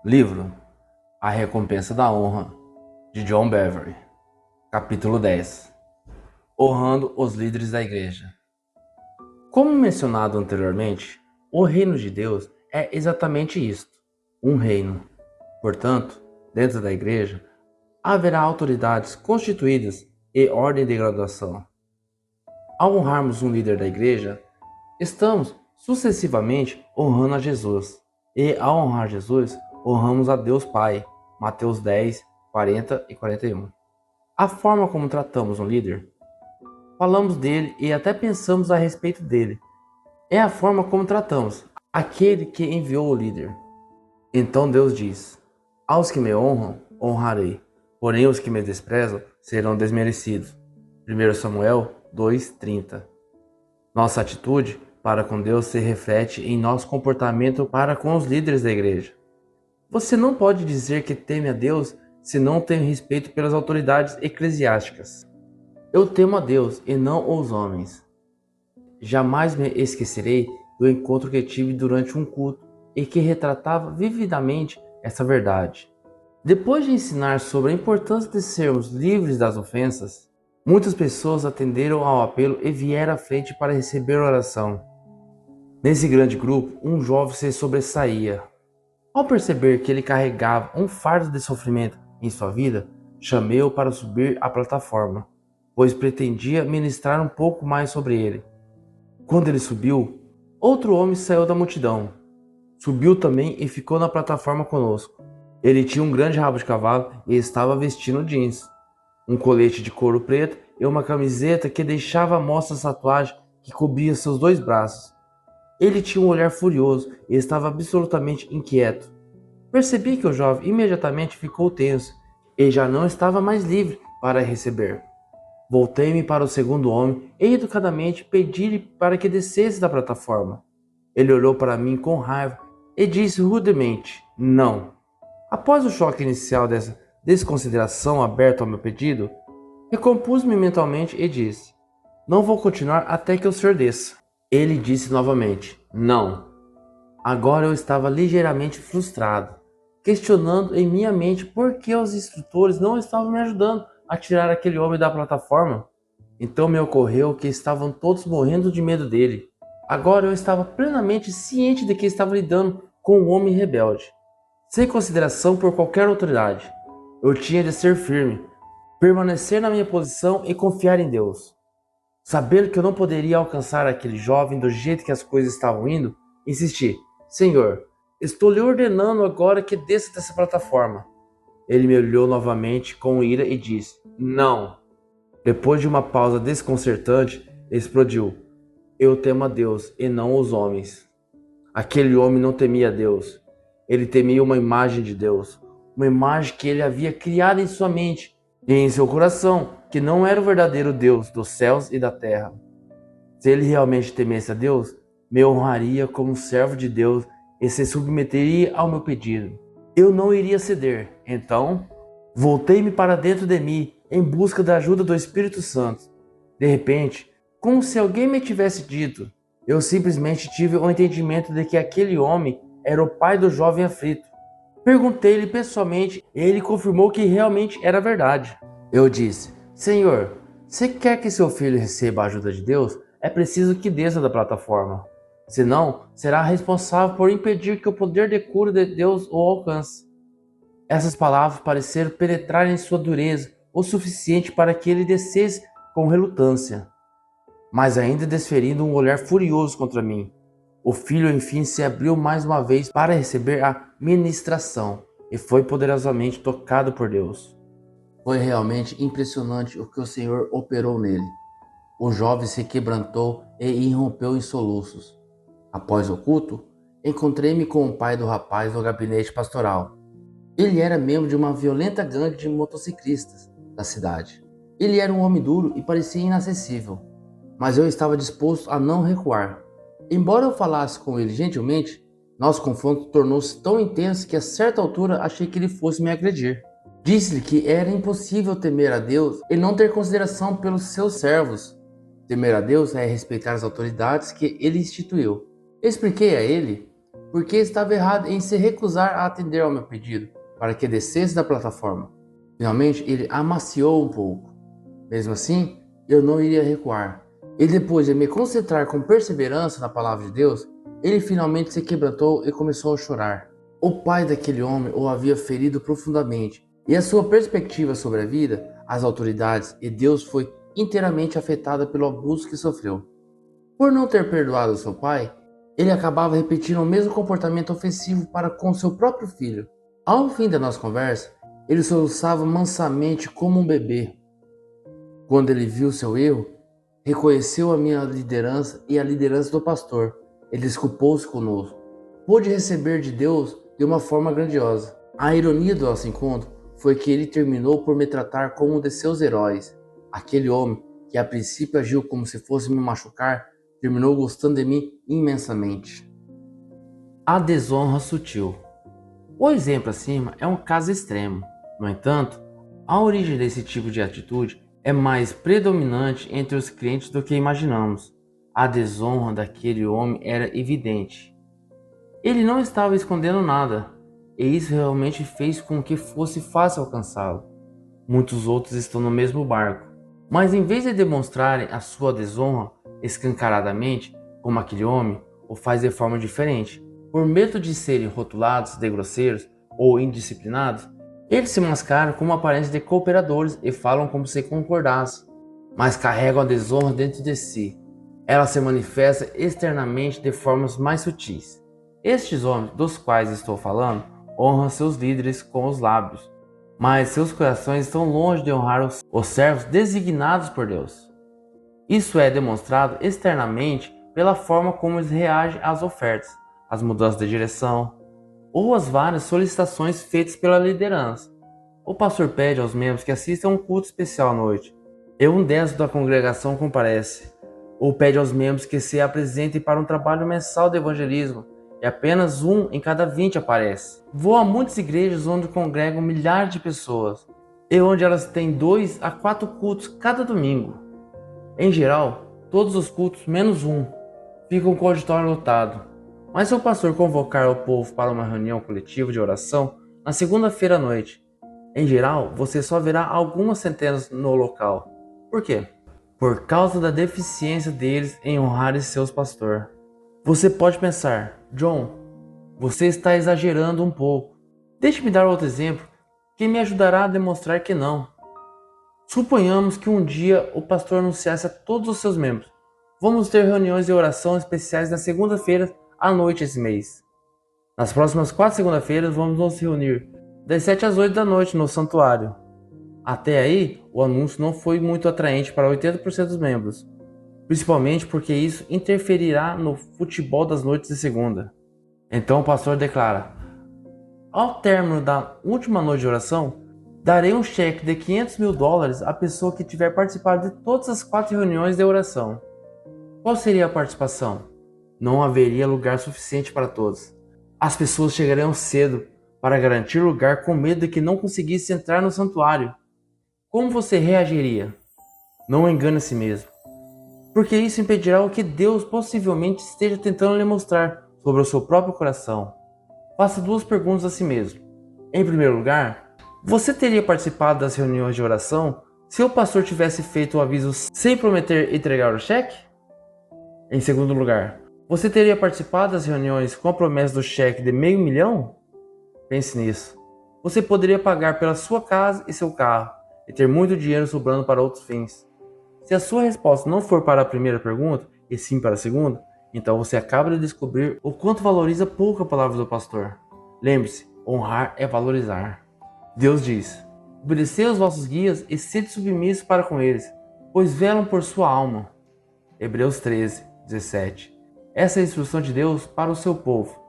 Livro A Recompensa da Honra, de John Bevere. Capítulo 10. Honrando os líderes da igreja. Como mencionado anteriormente, o reino de Deus é exatamente isto, um reino. Portanto, dentro da igreja, haverá autoridades constituídas e ordem de graduação. Ao honrarmos um líder da igreja, estamos sucessivamente honrando a Jesus. E ao honrar Jesus, honramos a Deus Pai. Mateus 10, 40 e 41. A forma como tratamos um líder, falamos dele e até pensamos a respeito dele, é a forma como tratamos aquele que enviou o líder. Então Deus diz: aos que me honram, honrarei, porém os que me desprezam serão desmerecidos. 1 Samuel 2:30. Nossa atitude para com Deus se reflete em nosso comportamento para com os líderes da igreja. Você não pode dizer que teme a Deus se não tem respeito pelas autoridades eclesiásticas. Eu temo a Deus e não os homens. Jamais me esquecerei do encontro que tive durante um culto e que retratava vividamente essa verdade. Depois de ensinar sobre a importância de sermos livres das ofensas, muitas pessoas atenderam ao apelo e vieram à frente para receber oração. Nesse grande grupo, um jovem se sobressaía. Ao perceber que ele carregava um fardo de sofrimento em sua vida, chamei-o para subir à plataforma, pois pretendia ministrar um pouco mais sobre ele. Quando ele subiu, outro homem saiu da multidão. Subiu também e ficou na plataforma conosco. Ele tinha um grande rabo de cavalo e estava vestindo jeans, um colete de couro preto e uma camiseta que deixava à mostra a tatuagem que cobria seus dois braços. Ele tinha um olhar furioso e estava absolutamente inquieto. Percebi que o jovem imediatamente ficou tenso e já não estava mais livre para receber. Voltei-me para o segundo homem e educadamente pedi-lhe para que descesse da plataforma. Ele olhou para mim com raiva e disse rudemente: não. Após o choque inicial dessa desconsideração aberta ao meu pedido, recompus-me mentalmente e disse: não vou continuar até que o senhor desça. Ele disse novamente: não. Agora eu estava ligeiramente frustrado, questionando em minha mente por que os instrutores não estavam me ajudando a tirar aquele homem da plataforma. Então me ocorreu que estavam todos morrendo de medo dele. Agora eu estava plenamente ciente de que estava lidando com um homem rebelde, sem consideração por qualquer autoridade. Eu tinha de ser firme, permanecer na minha posição e confiar em Deus. Sabendo que eu não poderia alcançar aquele jovem do jeito que as coisas estavam indo, insisti: Senhor, estou lhe ordenando agora que desça dessa plataforma. Ele me olhou novamente com ira e disse: não. Depois de uma pausa desconcertante, explodiu: eu temo a Deus e não os homens. Aquele homem não temia a Deus. Ele temia uma imagem de Deus, uma imagem que ele havia criado em sua mente e em seu coração, que não era o verdadeiro Deus dos céus e da terra. Se ele realmente temesse a Deus, me honraria como servo de Deus e se submeteria ao meu pedido. Eu não iria ceder. Então, voltei-me para dentro de mim em busca da ajuda do Espírito Santo. De repente, como se alguém me tivesse dito, eu simplesmente tive o entendimento de que aquele homem era o pai do jovem aflito. Perguntei-lhe pessoalmente e ele confirmou que realmente era verdade. Eu disse: Senhor, se quer que seu filho receba a ajuda de Deus, é preciso que desça da plataforma. Senão, será responsável por impedir que o poder de cura de Deus o alcance. Essas palavras pareceram penetrar em sua dureza o suficiente para que ele descesse com relutância, mas ainda desferindo um olhar furioso contra mim. O filho enfim se abriu mais uma vez para receber a ministração e foi poderosamente tocado por Deus. Foi realmente impressionante o que o Senhor operou nele. O jovem se quebrantou e irrompeu em soluços. Após o culto, encontrei-me com o pai do rapaz no gabinete pastoral. Ele era membro de uma violenta gangue de motociclistas da cidade. Ele era um homem duro e parecia inacessível, mas eu estava disposto a não recuar. Embora eu falasse com ele gentilmente, nosso confronto tornou-se tão intenso que a certa altura achei que ele fosse me agredir. Disse-lhe que era impossível temer a Deus e não ter consideração pelos seus servos. Temer a Deus é respeitar as autoridades que ele instituiu. Expliquei a ele porque estava errado em se recusar a atender ao meu pedido, para que descesse da plataforma. Finalmente, ele amaciou um pouco. Mesmo assim, eu não iria recuar. E depois de me concentrar com perseverança na palavra de Deus, ele finalmente se quebrantou e começou a chorar. O pai daquele homem o havia ferido profundamente, e a sua perspectiva sobre a vida, as autoridades e Deus foi inteiramente afetada pelo abuso que sofreu. Por não ter perdoado seu pai, ele acabava repetindo o mesmo comportamento ofensivo para com seu próprio filho. Ao fim da nossa conversa, ele soluçava mansamente como um bebê. Quando ele viu seu erro, reconheceu a minha liderança e a liderança do pastor. Ele desculpou-se conosco. Pude receber de Deus de uma forma grandiosa. A ironia do nosso encontro foi que ele terminou por me tratar como um de seus heróis. Aquele homem, que a princípio agiu como se fosse me machucar, terminou gostando de mim imensamente. A desonra sutil. O exemplo acima é um caso extremo. No entanto, a origem desse tipo de atitude é mais predominante entre os crentes do que imaginamos. A desonra daquele homem era evidente. Ele não estava escondendo nada, e isso realmente fez com que fosse fácil alcançá-lo. Muitos outros estão no mesmo barco, mas em vez de demonstrarem a sua desonra escancaradamente, como aquele homem, o faz de forma diferente. Por medo de serem rotulados de grosseiros ou indisciplinados, eles se mascaram com uma aparência de cooperadores e falam como se concordassem, mas carregam a desonra dentro de si. Ela se manifesta externamente de formas mais sutis. Estes homens dos quais estou falando honram seus líderes com os lábios, mas seus corações estão longe de honrar os servos designados por Deus. Isso é demonstrado externamente pela forma como eles reagem às ofertas, às mudanças de direção ou às várias solicitações feitas pela liderança. O pastor pede aos membros que assistam a um culto especial à noite, e um décimo da congregação comparece, ou pede aos membros que se apresentem para um trabalho mensal de evangelismo, e apenas 1 em cada 20 aparece. Vou a muitas igrejas onde congregam milhares de pessoas, e onde elas têm 2 a 4 cultos cada domingo. Em geral, todos os cultos, menos um, ficam com o auditório lotado. Mas se o pastor convocar o povo para uma reunião coletiva de oração na segunda-feira à noite, em geral, você só verá algumas centenas no local. Por quê? Por causa da deficiência deles em honrar seus pastores. Você pode pensar, John, você está exagerando um pouco. Deixe-me dar outro exemplo que me ajudará a demonstrar que não. Suponhamos que um dia o pastor anunciasse a todos os seus membros: vamos ter reuniões de oração especiais na segunda-feira à noite esse mês. Nas próximas 4 segunda-feiras vamos nos reunir das 7 às 8 da noite no santuário. Até aí, o anúncio não foi muito atraente para 80% dos membros, principalmente porque isso interferirá no futebol das noites de segunda. Então o pastor declara: ao término da última noite de oração, darei um cheque de $500 mil à pessoa que tiver participado de todas as 4 reuniões de oração. Qual seria a participação? Não haveria lugar suficiente para todos. As pessoas chegariam cedo para garantir lugar com medo de que não conseguisse entrar no santuário. Como você reagiria? Não engane a si mesmo, porque isso impedirá o que Deus possivelmente esteja tentando lhe mostrar sobre o seu próprio coração. Faça 2 perguntas a si mesmo. Em primeiro lugar, você teria participado das reuniões de oração se o pastor tivesse feito o aviso sem prometer entregar o cheque? Em segundo lugar, você teria participado das reuniões com a promessa do cheque de $500 mil? Pense nisso. Você poderia pagar pela sua casa e seu carro e ter muito dinheiro sobrando para outros fins. Se a sua resposta não for para a primeira pergunta, e sim para a segunda, então você acaba de descobrir o quanto valoriza pouco a palavra do pastor. Lembre-se, honrar é valorizar. Deus diz: obedecei aos vossos guias e sede submissos para com eles, pois velam por sua alma. Hebreus 13, 17. Essa é a instrução de Deus para o seu povo.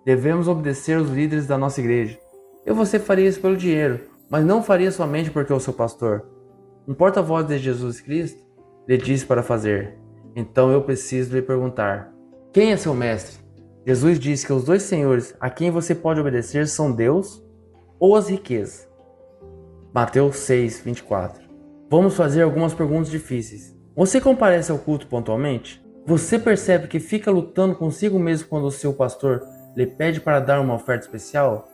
Devemos obedecer aos líderes da nossa igreja. E você faria isso pelo dinheiro, mas não faria somente porque é o seu pastor. Um porta-voz de Jesus Cristo lhe disse para fazer. Então eu preciso lhe perguntar: quem é seu mestre? Jesus disse que os 2 senhores a quem você pode obedecer são Deus ou as riquezas. Mateus 6, 24. Vamos fazer algumas perguntas difíceis. Você comparece ao culto pontualmente? Você percebe que fica lutando consigo mesmo quando o seu pastor lhe pede para dar uma oferta especial?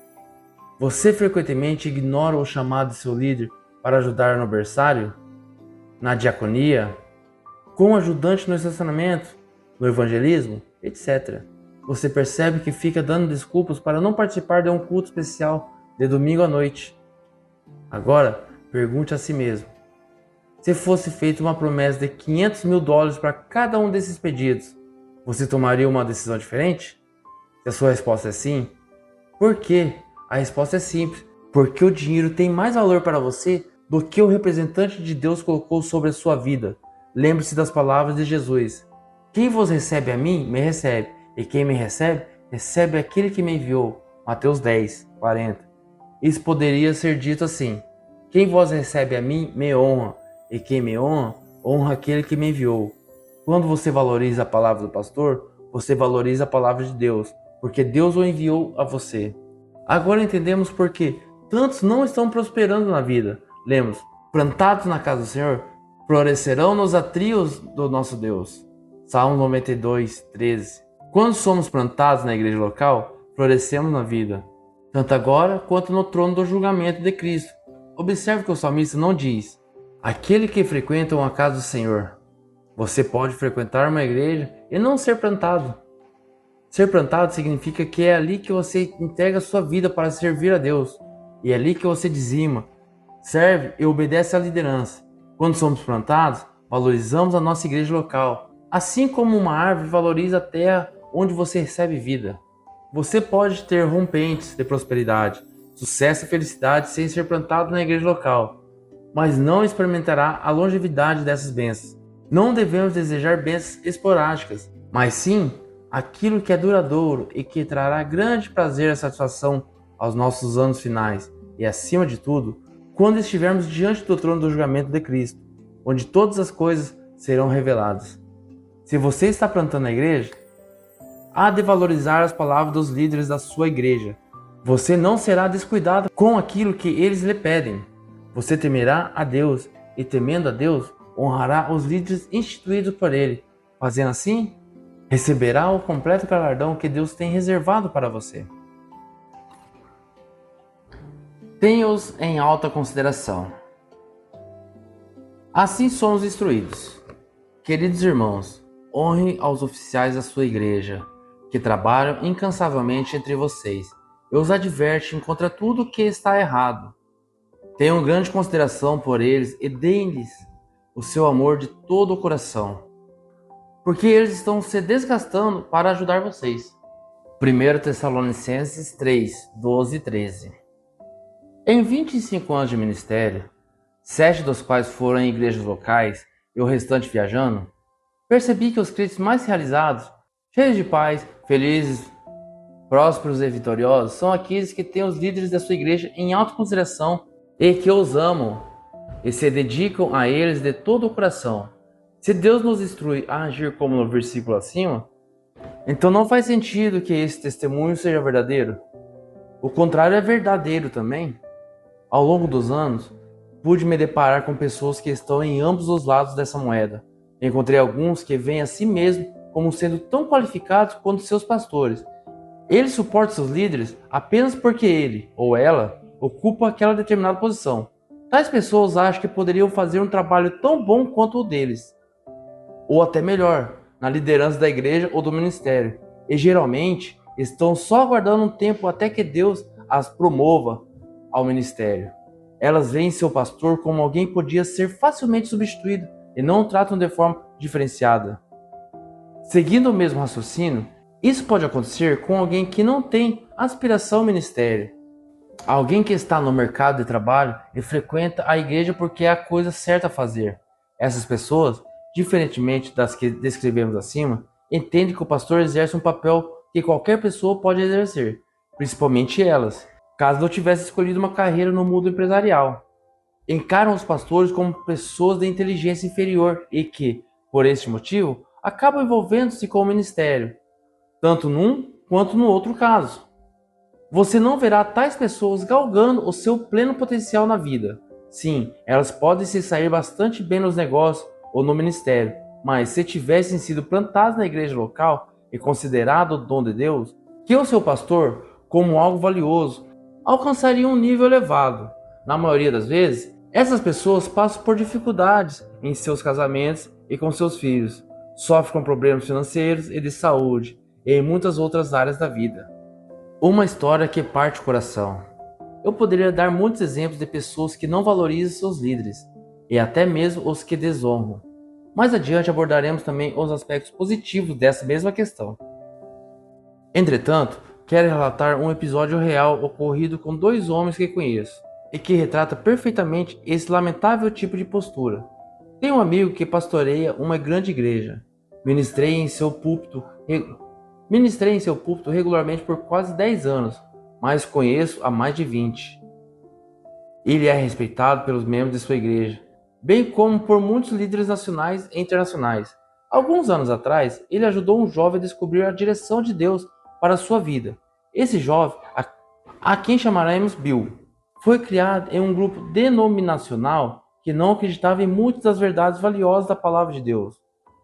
Você frequentemente ignora o chamado de seu líder para ajudar no berçário, na diaconia, como ajudante no estacionamento, no evangelismo, etc. Você percebe que fica dando desculpas para não participar de um culto especial de domingo à noite. Agora, pergunte a si mesmo: se fosse feita uma promessa de $500.000 para cada um desses pedidos, você tomaria uma decisão diferente? Se a sua resposta é sim, por quê? A resposta é simples: porque o dinheiro tem mais valor para você do que o representante de Deus colocou sobre a sua vida. Lembre-se das palavras de Jesus: quem vos recebe a mim, me recebe, e quem me recebe, recebe aquele que me enviou. Mateus 10:40. Isso poderia ser dito assim: quem vos recebe a mim, me honra, e quem me honra, honra aquele que me enviou. Quando você valoriza a palavra do pastor, você valoriza a palavra de Deus, porque Deus o enviou a você. Agora entendemos por que tantos não estão prosperando na vida. Lemos: plantados na casa do Senhor, florescerão nos atrios do nosso Deus. Salmo 92:13. Quando somos plantados na igreja local, florescemos na vida, tanto agora quanto no trono do julgamento de Cristo. Observe que o salmista não diz: aquele que frequenta uma casa do Senhor. Você pode frequentar uma igreja e não ser plantado. Ser plantado significa que é ali que você entrega a sua vida para servir a Deus. E é ali que você dizima, serve e obedece à liderança. Quando somos plantados, valorizamos a nossa igreja local, assim como uma árvore valoriza a terra onde você recebe vida. Você pode ter rompentes de prosperidade, sucesso e felicidade sem ser plantado na igreja local, mas não experimentará a longevidade dessas bênçãos. Não devemos desejar bênçãos esporádicas, mas sim aquilo que é duradouro e que trará grande prazer e satisfação aos nossos anos finais e, acima de tudo, quando estivermos diante do trono do julgamento de Cristo, onde todas as coisas serão reveladas. Se você está plantando a igreja, há de valorizar as palavras dos líderes da sua igreja. Você não será descuidado com aquilo que eles lhe pedem. Você temerá a Deus e, temendo a Deus, honrará os líderes instituídos por ele. Fazendo assim, receberá o completo galardão que Deus tem reservado para você. Tenha-os em alta consideração. Assim somos instruídos. Queridos irmãos, honre aos oficiais da sua igreja, que trabalham incansavelmente entre vocês, e os advertem contra tudo o que está errado. Tenham grande consideração por eles e deem-lhes o seu amor de todo o coração, porque eles estão se desgastando para ajudar vocês. 1 Tessalonicenses 3:12-13. Em 25 anos de ministério, 7 dos quais foram em igrejas locais e o restante viajando, percebi que os crentes mais realizados, cheios de paz, felizes, prósperos e vitoriosos, são aqueles que têm os líderes da sua igreja em alta consideração e que os amam e se dedicam a eles de todo o coração. Se Deus nos instrui a agir como no versículo acima, então não faz sentido que esse testemunho seja verdadeiro. O contrário é verdadeiro também. Ao longo dos anos, pude me deparar com pessoas que estão em ambos os lados dessa moeda. Encontrei alguns que veem a si mesmos como sendo tão qualificados quanto seus pastores. Eles suportam seus líderes apenas porque ele ou ela ocupa aquela determinada posição. Tais pessoas acham que poderiam fazer um trabalho tão bom quanto o deles, ou até melhor, na liderança da igreja ou do ministério, e geralmente estão só aguardando um tempo até que Deus as promova ao ministério. Elas veem seu pastor como alguém que podia ser facilmente substituído e não o tratam de forma diferenciada. Seguindo o mesmo raciocínio, isso pode acontecer com alguém que não tem aspiração ao ministério. Alguém que está no mercado de trabalho e frequenta a igreja porque é a coisa certa a fazer. Essas pessoas, diferentemente das que descrevemos acima, entendem que o pastor exerce um papel que qualquer pessoa pode exercer, principalmente elas, caso não tivesse escolhido uma carreira no mundo empresarial. Encaram os pastores como pessoas de inteligência inferior e que, por este motivo, acabam envolvendo-se com o ministério, tanto num quanto no outro caso. Você não verá tais pessoas galgando o seu pleno potencial na vida. Sim, elas podem se sair bastante bem nos negócios ou no ministério, mas se tivessem sido plantadas na igreja local e considerado o dom de Deus, que o seu pastor, como algo valioso, alcançaria um nível elevado. Na maioria das vezes, essas pessoas passam por dificuldades em seus casamentos e com seus filhos, sofrem com problemas financeiros e de saúde, e em muitas outras áreas da vida. Uma história que parte o coração. Eu poderia dar muitos exemplos de pessoas que não valorizam seus líderes, e até mesmo os que desonram. Mais adiante abordaremos também os aspectos positivos dessa mesma questão. Entretanto, quero relatar um episódio real ocorrido com dois homens que conheço, e que retrata perfeitamente esse lamentável tipo de postura. Tenho um amigo que pastoreia uma grande igreja. Ministrei em seu púlpito regularmente por quase 10 anos, mas conheço há mais de 20. Ele é respeitado pelos membros de sua igreja, bem como por muitos líderes nacionais e internacionais. Alguns anos atrás, ele ajudou um jovem a descobrir a direção de Deus para a sua vida. Esse jovem, a quem chamaremos Bill, foi criado em um grupo denominacional que não acreditava em muitas das verdades valiosas da palavra de Deus.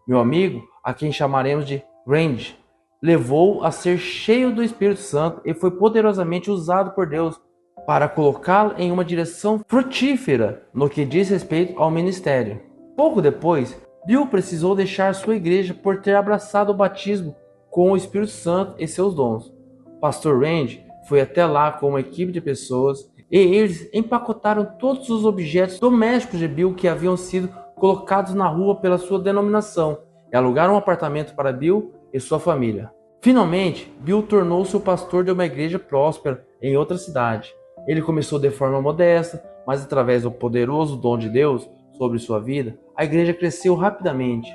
Meu amigo, a quem chamaremos de Randy, levou a ser cheio do Espírito Santo e foi poderosamente usado por Deus para colocá-lo em uma direção frutífera no que diz respeito ao ministério. Pouco depois, Bill precisou deixar sua igreja por ter abraçado o batismo com o Espírito Santo e seus dons. Pastor Randy foi até lá com uma equipe de pessoas e eles empacotaram todos os objetos domésticos de Bill que haviam sido colocados na rua pela sua denominação e alugaram um apartamento para Bill e sua família. Finalmente, Bill tornou-se o pastor de uma igreja próspera em outra cidade. Ele começou de forma modesta, mas através do poderoso dom de Deus sobre sua vida, a igreja cresceu rapidamente.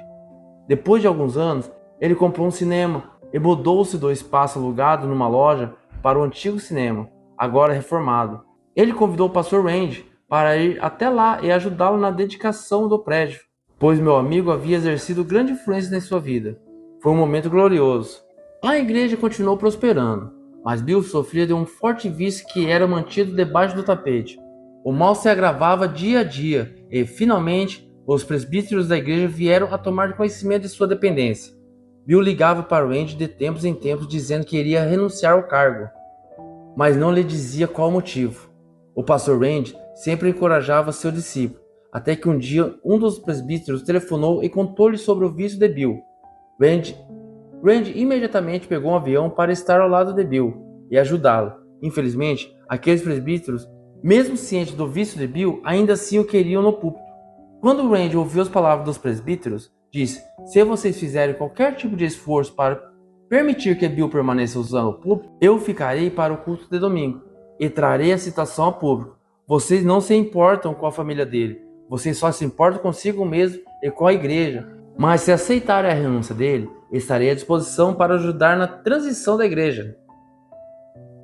Depois de alguns anos, ele comprou um cinema e mudou-se do espaço alugado numa loja para o antigo cinema, agora reformado. Ele convidou o pastor Randy para ir até lá e ajudá-lo na dedicação do prédio, pois meu amigo havia exercido grande influência em sua vida. Foi um momento glorioso. A igreja continuou prosperando, mas Bill sofria de um forte vício que era mantido debaixo do tapete. O mal se agravava dia a dia e, finalmente, os presbíteros da igreja vieram a tomar conhecimento de sua dependência. Bill ligava para Randy de tempos em tempos dizendo que iria renunciar ao cargo, mas não lhe dizia qual o motivo. O pastor Randy sempre encorajava seu discípulo, até que um dia um dos presbíteros telefonou e contou-lhe sobre o vício de Bill. Randy imediatamente pegou um avião para estar ao lado de Bill e ajudá-lo. Infelizmente, aqueles presbíteros, mesmo cientes do vício de Bill, ainda assim o queriam no púlpito. Quando Randy ouviu as palavras dos presbíteros, disse: "Se vocês fizerem qualquer tipo de esforço para permitir que Bill permaneça usando o púlpito, eu ficarei para o culto de domingo e trarei a citação ao público. Vocês não se importam com a família dele, vocês só se importam consigo mesmo e com a igreja. Mas se aceitarem a renúncia dele, estarei à disposição para ajudar na transição da igreja."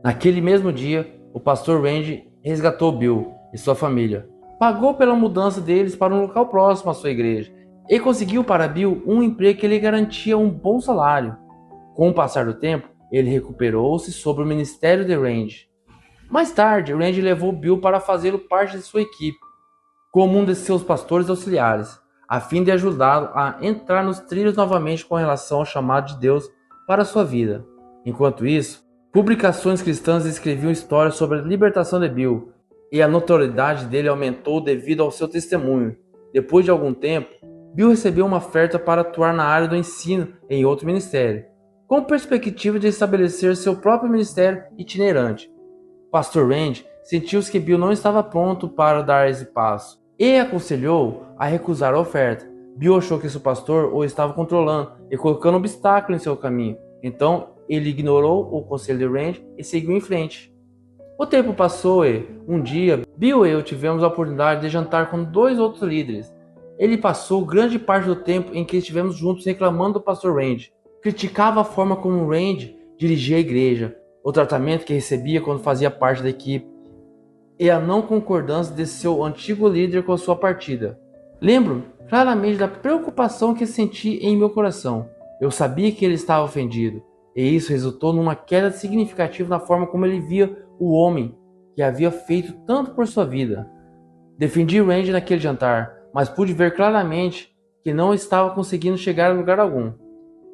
Naquele mesmo dia, o pastor Randy resgatou Bill e sua família, pagou pela mudança deles para um local próximo à sua igreja e conseguiu para Bill um emprego que lhe garantia um bom salário. Com o passar do tempo, ele recuperou-se sobre o ministério de Randy. Mais tarde, Randy levou Bill para fazê-lo parte de sua equipe, como um de seus pastores auxiliares, a fim de ajudá-lo a entrar nos trilhos novamente com relação ao chamado de Deus para sua vida. Enquanto isso, publicações cristãs escreviam histórias sobre a libertação de Bill, e a notoriedade dele aumentou devido ao seu testemunho. Depois de algum tempo, Bill recebeu uma oferta para atuar na área do ensino em outro ministério, com perspectiva de estabelecer seu próprio ministério itinerante. Pastor Randy sentiu-se que Bill não estava pronto para dar esse passo e aconselhou a recusar a oferta. Bill achou que seu pastor o estava controlando e colocando um obstáculo em seu caminho. Então, ele ignorou o conselho de Randy e seguiu em frente. O tempo passou e, um dia, Bill e eu tivemos a oportunidade de jantar com dois outros líderes. Ele passou grande parte do tempo em que estivemos juntos reclamando do pastor Randy. Criticava a forma como Randy dirigia a igreja, o tratamento que recebia quando fazia parte da equipe e a não concordância de seu antigo líder com a sua partida. Lembro claramente da preocupação que senti em meu coração. Eu sabia que ele estava ofendido, e isso resultou numa queda significativa na forma como ele via o homem que havia feito tanto por sua vida. Defendi Randy naquele jantar, mas pude ver claramente que não estava conseguindo chegar a lugar algum.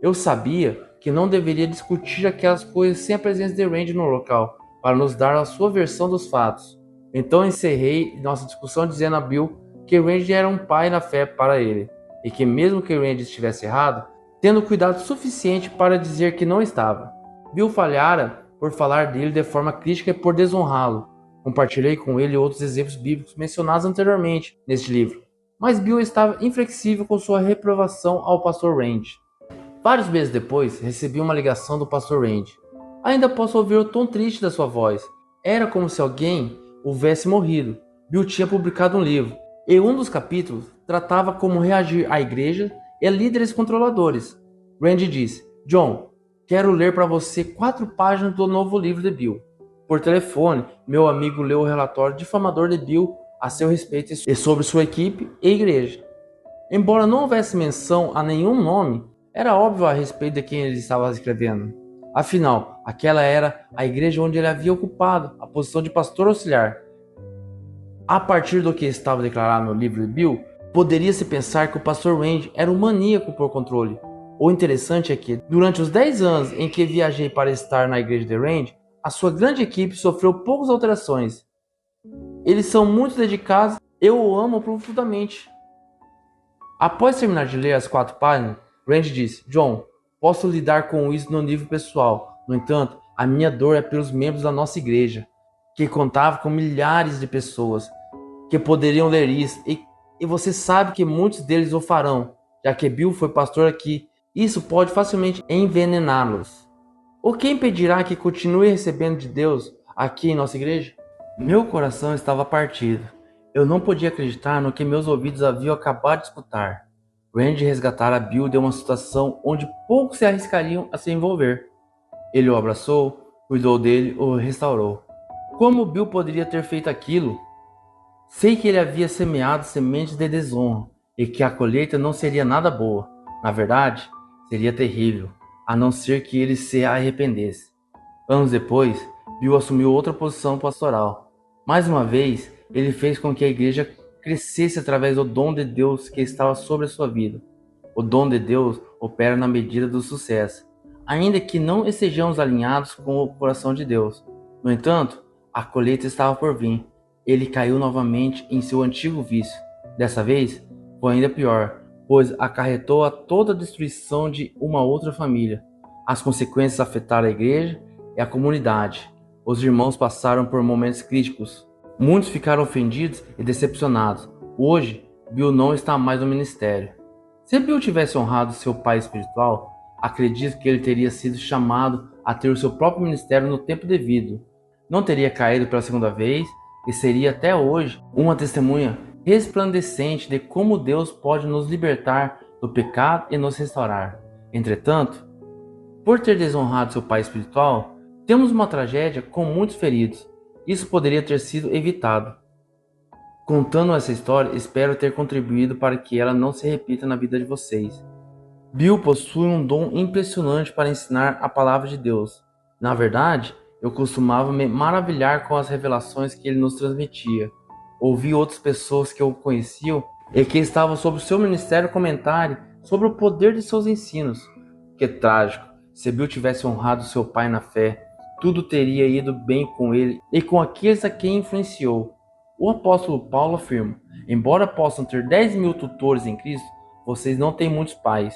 Eu sabia que não deveria discutir aquelas coisas sem a presença de Randy no local, para nos dar a sua versão dos fatos. Então encerrei nossa discussão dizendo a Bill que Randy era um pai na fé para ele, e que mesmo que Randy estivesse errado, tendo cuidado suficiente para dizer que não estava. Bill falhara por falar dele de forma crítica e por desonrá-lo. Compartilhei com ele outros exemplos bíblicos mencionados anteriormente neste livro, mas Bill estava inflexível com sua reprovação ao pastor Randy. Vários meses depois, recebi uma ligação do pastor Randy. Ainda posso ouvir o tom triste da sua voz. Era como se alguém houvesse morrido. Bill tinha publicado um livro, e um dos capítulos tratava como reagir à igreja e a líderes controladores. Randy disse: John, quero ler para você 4 páginas do novo livro de Bill. Por telefone, meu amigo leu o relatório difamador de Bill a seu respeito e sobre sua equipe e igreja. Embora não houvesse menção a nenhum nome, era óbvio a respeito de quem ele estava escrevendo. Afinal, aquela era a igreja onde ele havia ocupado a posição de pastor auxiliar. A partir do que estava declarado no livro de Bill, poderia-se pensar que o pastor Randy era um maníaco por controle. O interessante é que, durante os 10 anos em que viajei para estar na igreja de Randy, a sua grande equipe sofreu poucas alterações. Eles são muito dedicados, eu o amo profundamente. Após terminar de ler as 4 páginas, Randy disse: John, posso lidar com isso no nível pessoal. No entanto, a minha dor é pelos membros da nossa igreja, que contava com milhares de pessoas que poderiam ler isso, e você sabe que muitos deles o farão, já que Bill foi pastor aqui. Isso pode facilmente envenená-los. O que impedirá que continue recebendo de Deus aqui em nossa igreja? Meu coração estava partido. Eu não podia acreditar no que meus ouvidos haviam acabado de escutar. Randy resgatara Bill de uma situação onde poucos se arriscariam a se envolver. Ele o abraçou, cuidou dele e o restaurou. Como Bill poderia ter feito aquilo? Sei que ele havia semeado sementes de desonra e que a colheita não seria nada boa. Na verdade, seria terrível, a não ser que ele se arrependesse. Anos depois, Bill assumiu outra posição pastoral. Mais uma vez, ele fez com que a igreja crescesse através do dom de Deus que estava sobre a sua vida. O dom de Deus opera na medida do sucesso, ainda que não estejamos alinhados com o coração de Deus. No entanto, a colheita estava por vir. Ele caiu novamente em seu antigo vício. Dessa vez, foi ainda pior, pois acarretou a toda a destruição de uma outra família. As consequências afetaram a igreja e a comunidade. Os irmãos passaram por momentos críticos. Muitos ficaram ofendidos e decepcionados. Hoje, Bill não está mais no ministério. Se Bill tivesse honrado seu pai espiritual, acredito que ele teria sido chamado a ter o seu próprio ministério no tempo devido. Não teria caído pela segunda vez e seria até hoje uma testemunha resplandecente de como Deus pode nos libertar do pecado e nos restaurar. Entretanto, por ter desonrado seu pai espiritual, temos uma tragédia com muitos feridos. Isso poderia ter sido evitado. Contando essa história, espero ter contribuído para que ela não se repita na vida de vocês. Bill possui um dom impressionante para ensinar a palavra de Deus. Na verdade, eu costumava me maravilhar com as revelações que ele nos transmitia. Ouvi outras pessoas que o conheciam e que estavam sob o seu ministério comentarem sobre o poder de seus ensinos. Que trágico! Se Bill tivesse honrado seu pai na fé, tudo teria ido bem com ele e com aqueles a quem influenciou. O apóstolo Paulo afirma: embora possam ter 10.000 tutores em Cristo, vocês não têm muitos pais.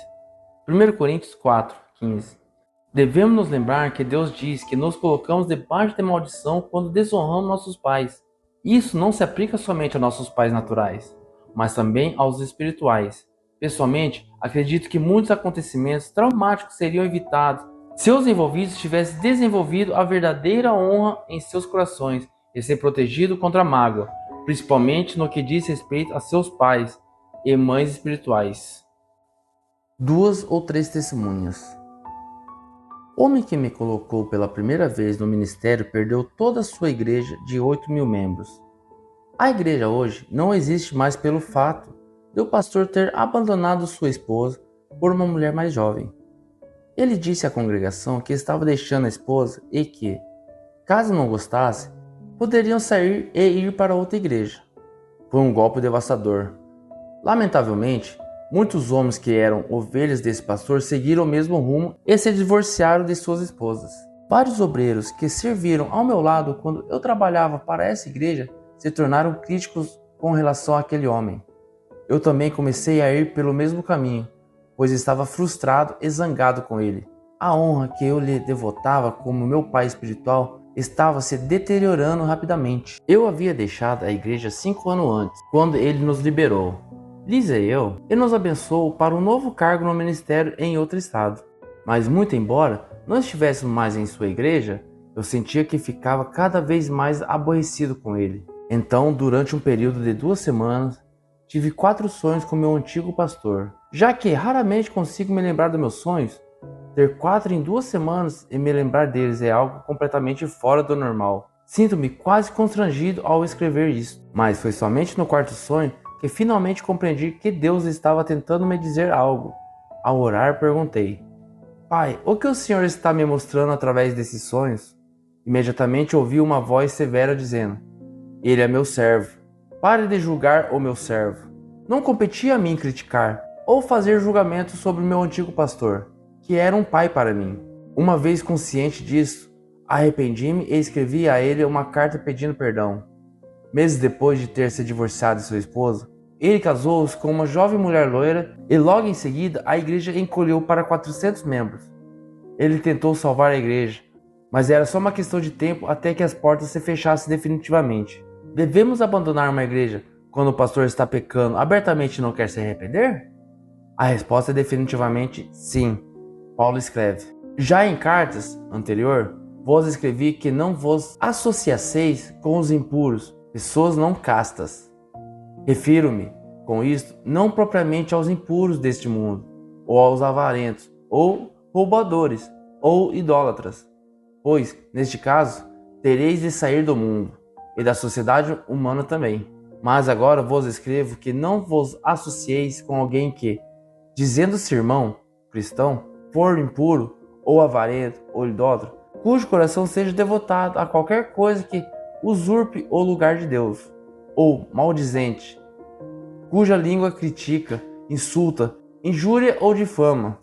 1 Coríntios 4:15. Devemos nos lembrar que Deus diz que nos colocamos debaixo de maldição quando desonramos nossos pais. Isso não se aplica somente a nossos pais naturais, mas também aos espirituais. Pessoalmente, acredito que muitos acontecimentos traumáticos seriam evitados se os envolvidos tivessem desenvolvido a verdadeira honra em seus corações e ser protegido contra a mágoa, principalmente no que diz respeito a seus pais e mães espirituais. 2 ou 3 testemunhas. O homem que me colocou pela primeira vez no ministério perdeu toda a sua igreja de 8.000 membros. A igreja hoje não existe mais pelo fato de o pastor ter abandonado sua esposa por uma mulher mais jovem. Ele disse à congregação que estava deixando a esposa e que, caso não gostasse, poderiam sair e ir para outra igreja. Foi um golpe devastador. Lamentavelmente, Muitos homens que eram ovelhas desse pastor seguiram o mesmo rumo e se divorciaram de suas esposas. Vários obreiros que serviram ao meu lado quando eu trabalhava para essa igreja se tornaram críticos com relação àquele homem. Eu também comecei a ir pelo mesmo caminho, pois estava frustrado e zangado com ele. A honra que eu lhe devotava como meu pai espiritual estava se deteriorando rapidamente. Eu havia deixado a igreja 5 anos antes, quando ele nos liberou. Lisa e eu, ele nos abençoou para um novo cargo no ministério em outro estado. Mas muito embora não estivéssemos mais em sua igreja, eu sentia que ficava cada vez mais aborrecido com ele. Então, durante um período de 2 semanas, tive 4 sonhos com meu antigo pastor. Já que raramente consigo me lembrar dos meus sonhos, ter 4 em 2 semanas e me lembrar deles é algo completamente fora do normal. Sinto-me quase constrangido ao escrever isso, mas foi somente no 4º sonho que finalmente compreendi que Deus estava tentando me dizer algo. Ao orar, perguntei: Pai, o que o Senhor está me mostrando através desses sonhos? Imediatamente ouvi uma voz severa dizendo: Ele é meu servo. Pare de julgar o meu servo. Não competia a mim criticar ou fazer julgamento sobre meu antigo pastor, que era um pai para mim. Uma vez consciente disso, arrependi-me e escrevi a ele uma carta pedindo perdão. Meses depois de ter se divorciado de sua esposa, ele casou-se com uma jovem mulher loira e logo em seguida a igreja encolheu para 400 membros. Ele tentou salvar a igreja, mas era só uma questão de tempo até que as portas se fechassem definitivamente. Devemos abandonar uma igreja quando o pastor está pecando abertamente e não quer se arrepender? A resposta é definitivamente sim. Paulo escreve: Já em cartas anterior, vos escrevi que não vos associasseis com os impuros, pessoas não castas. Refiro-me, com isto, não propriamente aos impuros deste mundo, ou aos avarentos, ou roubadores, ou idólatras, pois, neste caso, tereis de sair do mundo, e da sociedade humana também. Mas agora vos escrevo que não vos associeis com alguém que, dizendo-se irmão, cristão, for impuro, ou avarento, ou idólatra, cujo coração seja devotado a qualquer coisa que usurpe o lugar de Deus, ou maldizente, cuja língua critica, insulta, injúria ou difama,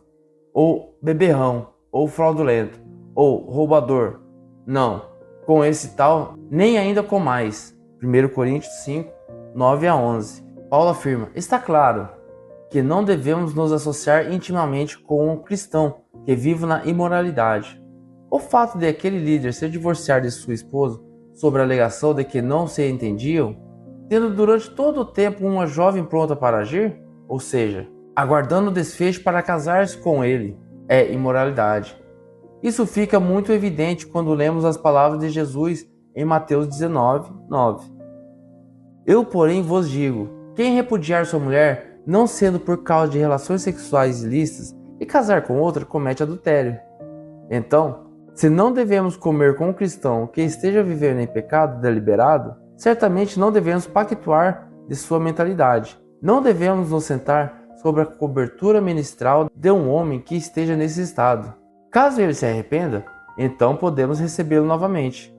ou beberrão, ou fraudulento, ou roubador. Não, com esse tal, nem ainda com mais. 1 Coríntios 5, 9 a 11. Paulo afirma: está claro que não devemos nos associar intimamente com um cristão que vive na imoralidade. O fato de aquele líder se divorciar de sua esposa sob a alegação de que não se entendiam, tendo durante todo o tempo uma jovem pronta para agir, ou seja, aguardando o desfecho para casar-se com ele, é imoralidade. Isso fica muito evidente quando lemos as palavras de Jesus em Mateus 19, 9. Eu, porém, vos digo: quem repudiar sua mulher, não sendo por causa de relações sexuais ilícitas, e casar com outra, comete adultério. Então, se não devemos comer com um cristão que esteja vivendo em pecado deliberado, certamente não devemos pactuar de sua mentalidade. Não devemos nos sentar sobre a cobertura ministral de um homem que esteja nesse estado. Caso ele se arrependa, então podemos recebê-lo novamente.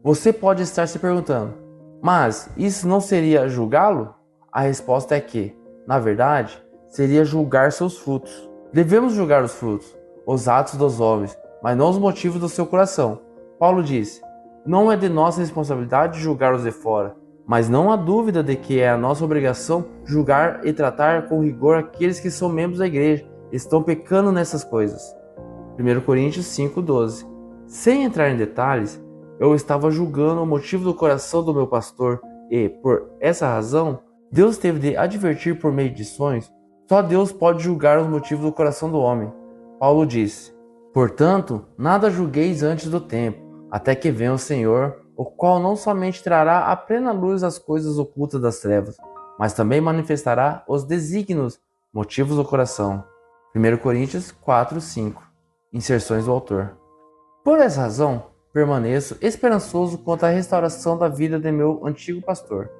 Você pode estar se perguntando: mas isso não seria julgá-lo? A resposta é que, na verdade, seria julgar seus frutos. Devemos julgar os frutos, os atos dos homens, mas não os motivos do seu coração. Paulo disse: não é de nossa responsabilidade julgar os de fora, mas não há dúvida de que é a nossa obrigação julgar e tratar com rigor aqueles que são membros da igreja e estão pecando nessas coisas. 1 Coríntios 5,12. Sem entrar em detalhes, eu estava julgando o motivo do coração do meu pastor e, por essa razão, Deus teve de advertir por meio de sonhos. Só Deus pode julgar os motivos do coração do homem. Paulo disse: portanto, nada julgueis antes do tempo, até que venha o Senhor, o qual não somente trará à plena luz as coisas ocultas das trevas, mas também manifestará os desígnios, motivos do coração. 1 Coríntios 4, 5. Inserções do autor. Por essa razão, permaneço esperançoso quanto à restauração da vida de meu antigo pastor.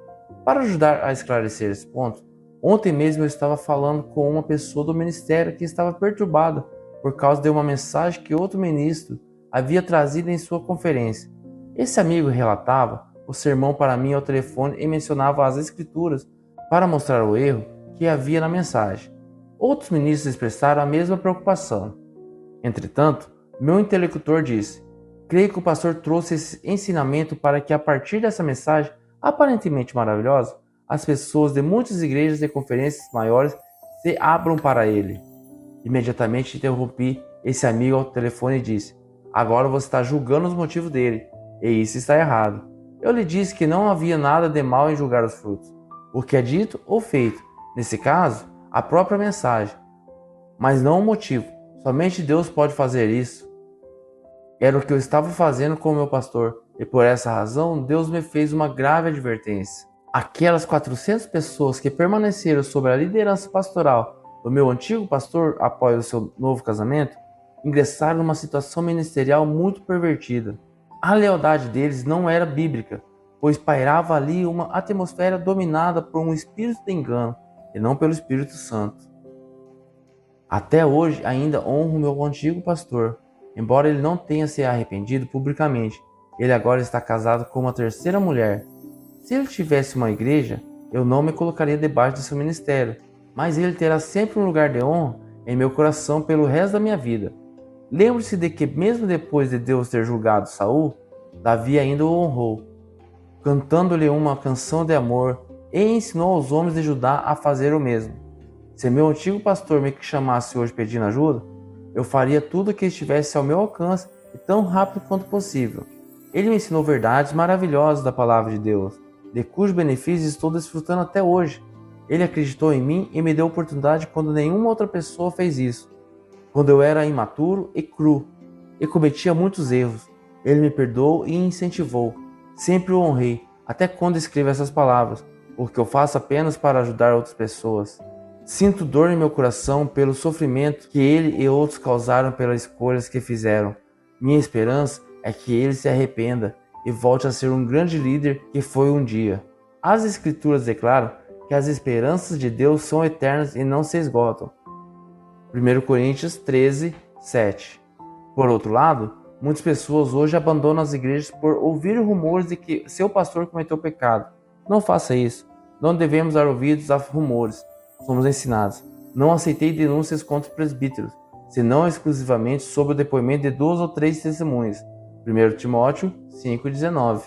Para ajudar a esclarecer esse ponto, ontem mesmo eu estava falando com uma pessoa do ministério que estava perturbada por causa de uma mensagem que outro ministro havia trazido em sua conferência. Esse amigo relatava o sermão para mim ao telefone e mencionava as escrituras para mostrar o erro que havia na mensagem. Outros ministros expressaram a mesma preocupação. Entretanto, meu interlocutor disse: creio que o pastor trouxe esse ensinamento para que, a partir dessa mensagem aparentemente maravilhosa, as pessoas de muitas igrejas e conferências maiores se abram para ele. Imediatamente interrompi esse amigo ao telefone e disse: agora você está julgando os motivos dele, e isso está errado. Eu lhe disse que não havia nada de mal em julgar os frutos, o que é dito ou feito, nesse caso, a própria mensagem, mas não o motivo. Somente Deus pode fazer isso. Era o que eu estava fazendo com o meu pastor, e por essa razão Deus me fez uma grave advertência. Aquelas 400 pessoas que permaneceram sob a liderança pastoral do meu antigo pastor após o seu novo casamento, ingressaram numa situação ministerial muito pervertida. A lealdade deles não era bíblica, pois pairava ali uma atmosfera dominada por um espírito de engano e não pelo Espírito Santo. Até hoje ainda honro meu antigo pastor, embora ele não tenha se arrependido publicamente. Ele agora está casado com uma terceira mulher. Se ele tivesse uma igreja, eu não me colocaria debaixo de seu ministério, mas ele terá sempre um lugar de honra em meu coração pelo resto da minha vida. Lembre-se de que mesmo depois de Deus ter julgado Saul, Davi ainda o honrou, cantando-lhe uma canção de amor, e ensinou aos homens de Judá a fazer o mesmo. Se meu antigo pastor me chamasse hoje pedindo ajuda, eu faria tudo o que estivesse ao meu alcance e tão rápido quanto possível. Ele me ensinou verdades maravilhosas da palavra de Deus, de cujos benefícios estou desfrutando até hoje. Ele acreditou em mim e me deu oportunidade quando nenhuma outra pessoa fez isso. Quando eu era imaturo e cru, e cometia muitos erros, ele me perdoou e incentivou. Sempre o honrei, até quando escrevo essas palavras, porque eu faço apenas para ajudar outras pessoas. Sinto dor em meu coração pelo sofrimento que ele e outros causaram pelas escolhas que fizeram. Minha esperança é que ele se arrependa e volte a ser um grande líder que foi um dia. As Escrituras declaram que as esperanças de Deus são eternas e não se esgotam. 1 Coríntios 13, 7. Por outro lado, muitas pessoas hoje abandonam as igrejas por ouvir rumores de que seu pastor cometeu pecado. Não faça isso. Não devemos dar ouvidos a rumores. Somos ensinados: não aceitei denúncias contra presbíteros, senão exclusivamente sob o depoimento de 2 ou 3 testemunhas. 1 Timóteo 5,19.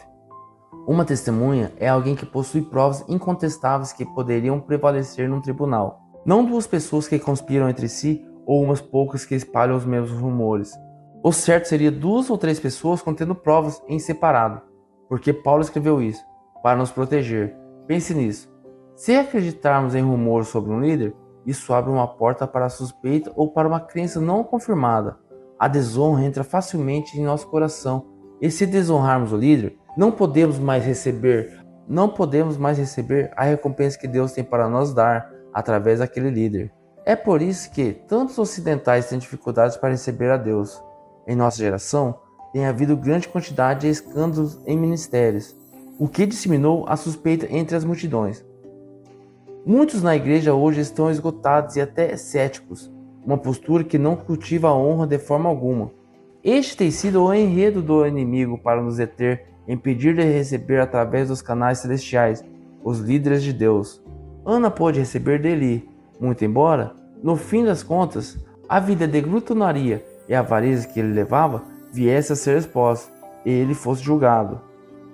Uma testemunha é alguém que possui provas incontestáveis que poderiam prevalecer num tribunal. Não 2 pessoas que conspiram entre si ou umas poucas que espalham os mesmos rumores. O certo seria 2 ou 3 pessoas contendo provas em separado, porque Paulo escreveu isso, para nos proteger. Pense nisso. Se acreditarmos em rumores sobre um líder, isso abre uma porta para a suspeita ou para uma crença não confirmada. A desonra entra facilmente em nosso coração, e se desonrarmos o líder, não podemos mais receber a recompensa que Deus tem para nos dar através daquele líder. É por isso que tantos ocidentais têm dificuldades para receber a Deus. Em nossa geração, tem havido grande quantidade de escândalos em ministérios, o que disseminou a suspeita entre as multidões. Muitos na igreja hoje estão esgotados e até céticos, uma postura que não cultiva a honra de forma alguma. Este tem sido o enredo do inimigo para nos deter, impedir de receber através dos canais celestiais os líderes de Deus. Ana pôde receber dele, muito embora, no fim das contas, a vida de glutonaria e a avareza que ele levava viesse a ser exposta e ele fosse julgado.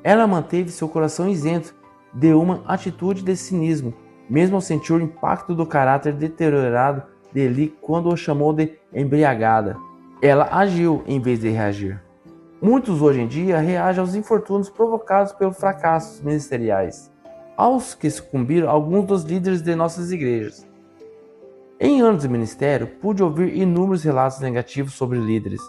Ela manteve seu coração isento de uma atitude de cinismo, mesmo ao sentir o impacto do caráter deteriorado de Eli quando o chamou de embriagada. Ela agiu em vez de reagir. Muitos hoje em dia reagem aos infortúnios provocados pelos fracassos ministeriais, aos que sucumbiram alguns dos líderes de nossas igrejas. Em anos de ministério, pude ouvir inúmeros relatos negativos sobre líderes,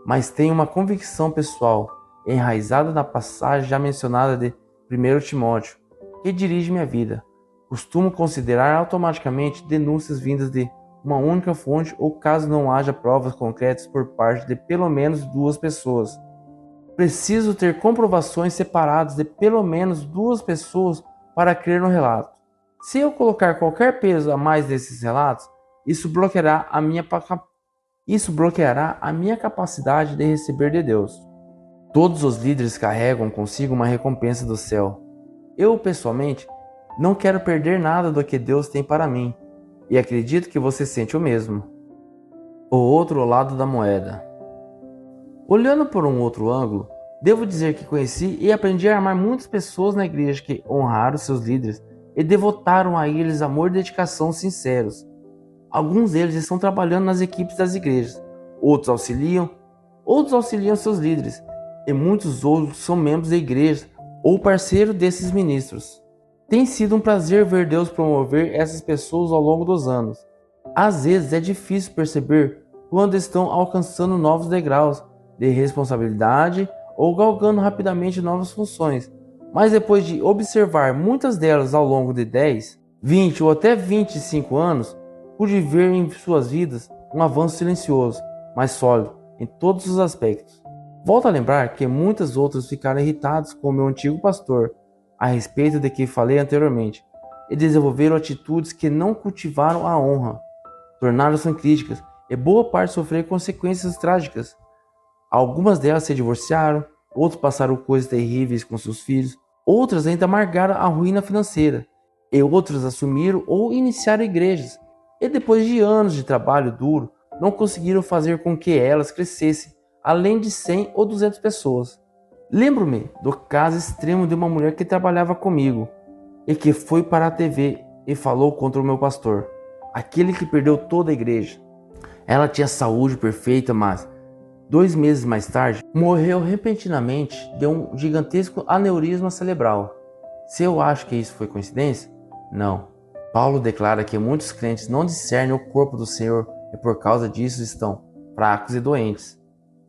mas tenho uma convicção pessoal, enraizada na passagem já mencionada de 1 Timóteo, que dirige minha vida. Costumo considerar automaticamente denúncias vindas de uma única fonte ou caso não haja provas concretas por parte de pelo menos 2 pessoas. Preciso ter comprovações separadas de pelo menos 2 pessoas para crer no relato. Se eu colocar qualquer peso a mais nesses relatos, isso bloqueará a minha capacidade de receber de Deus. Todos os líderes carregam consigo uma recompensa do céu. Eu, pessoalmente, Não quero perder nada do que Deus tem para mim, e acredito que você sente o mesmo. O outro lado da moeda. Olhando por um outro ângulo, devo dizer que conheci e aprendi a amar muitas pessoas na igreja que honraram seus líderes e devotaram a eles amor e dedicação sinceros. Alguns deles estão trabalhando nas equipes das igrejas, outros auxiliam seus líderes, e muitos outros são membros da igreja ou parceiros desses ministros. Tem sido um prazer ver Deus promover essas pessoas ao longo dos anos. Às vezes é difícil perceber quando estão alcançando novos degraus de responsabilidade ou galgando rapidamente novas funções, mas depois de observar muitas delas ao longo de 10, 20 ou até 25 anos, pude ver em suas vidas um avanço silencioso, mas sólido em todos os aspectos. Volto a lembrar que muitas outras ficaram irritadas com o meu antigo pastor a respeito de que falei anteriormente e desenvolveram atitudes que não cultivaram a honra, tornaram-se críticas e boa parte sofreram consequências trágicas. Algumas delas se divorciaram, outros passaram coisas terríveis com seus filhos, outras ainda amargaram a ruína financeira, e outras assumiram ou iniciaram igrejas, e depois de anos de trabalho duro, não conseguiram fazer com que elas crescessem além de 100 ou 200 pessoas. Lembro-me do caso extremo de uma mulher que trabalhava comigo, e que foi para a TV e falou contra o meu pastor, aquele que perdeu toda a igreja. Ela tinha saúde perfeita, mas 2 meses mais tarde, morreu repentinamente de um gigantesco aneurisma cerebral. Se eu acho que isso foi coincidência? Não. Paulo declara que muitos crentes não discernem o corpo do Senhor e por causa disso estão fracos e doentes.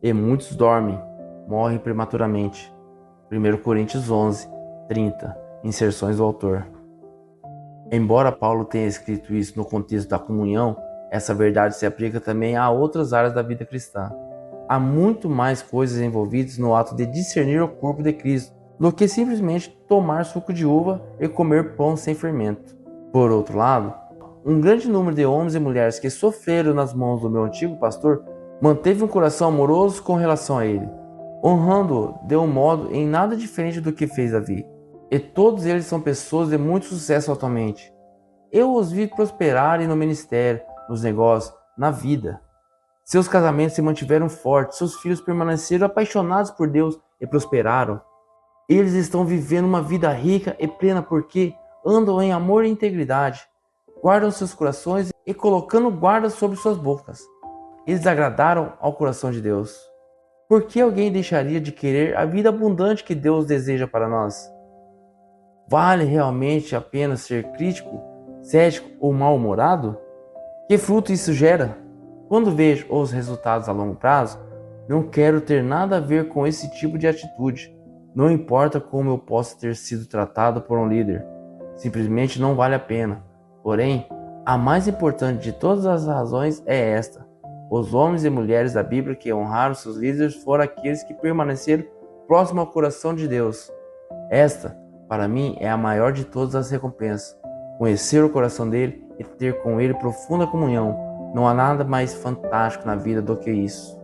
E muitos dormem, morrem prematuramente. 1 Coríntios 11, 30, inserções do autor. Embora Paulo tenha escrito isso no contexto da comunhão, essa verdade se aplica também a outras áreas da vida cristã. Há muito mais coisas envolvidas no ato de discernir o corpo de Cristo do que simplesmente tomar suco de uva e comer pão sem fermento. Por outro lado, um grande número de homens e mulheres que sofreram nas mãos do meu antigo pastor manteve um coração amoroso com relação a ele, honrando-o de um modo em nada diferente do que fez Davi. E todos eles são pessoas de muito sucesso atualmente. Eu os vi prosperarem no ministério, nos negócios, na vida. Seus casamentos se mantiveram fortes, seus filhos permaneceram apaixonados por Deus e prosperaram. Eles estão vivendo uma vida rica e plena porque andam em amor e integridade, guardam seus corações e colocando guarda sobre suas bocas. Eles agradaram ao coração de Deus. Por que alguém deixaria de querer a vida abundante que Deus deseja para nós? Vale realmente a pena ser crítico, cético ou mal-humorado? Que fruto isso gera? Quando vejo os resultados a longo prazo, não quero ter nada a ver com esse tipo de atitude. Não importa como eu possa ter sido tratado por um líder, simplesmente não vale a pena. Porém, a mais importante de todas as razões é esta: os homens e mulheres da Bíblia que honraram seus líderes foram aqueles que permaneceram próximos ao coração de Deus. Esta, para mim, é a maior de todas as recompensas: conhecer o coração dele e ter com ele profunda comunhão. Não há nada mais fantástico na vida do que isso.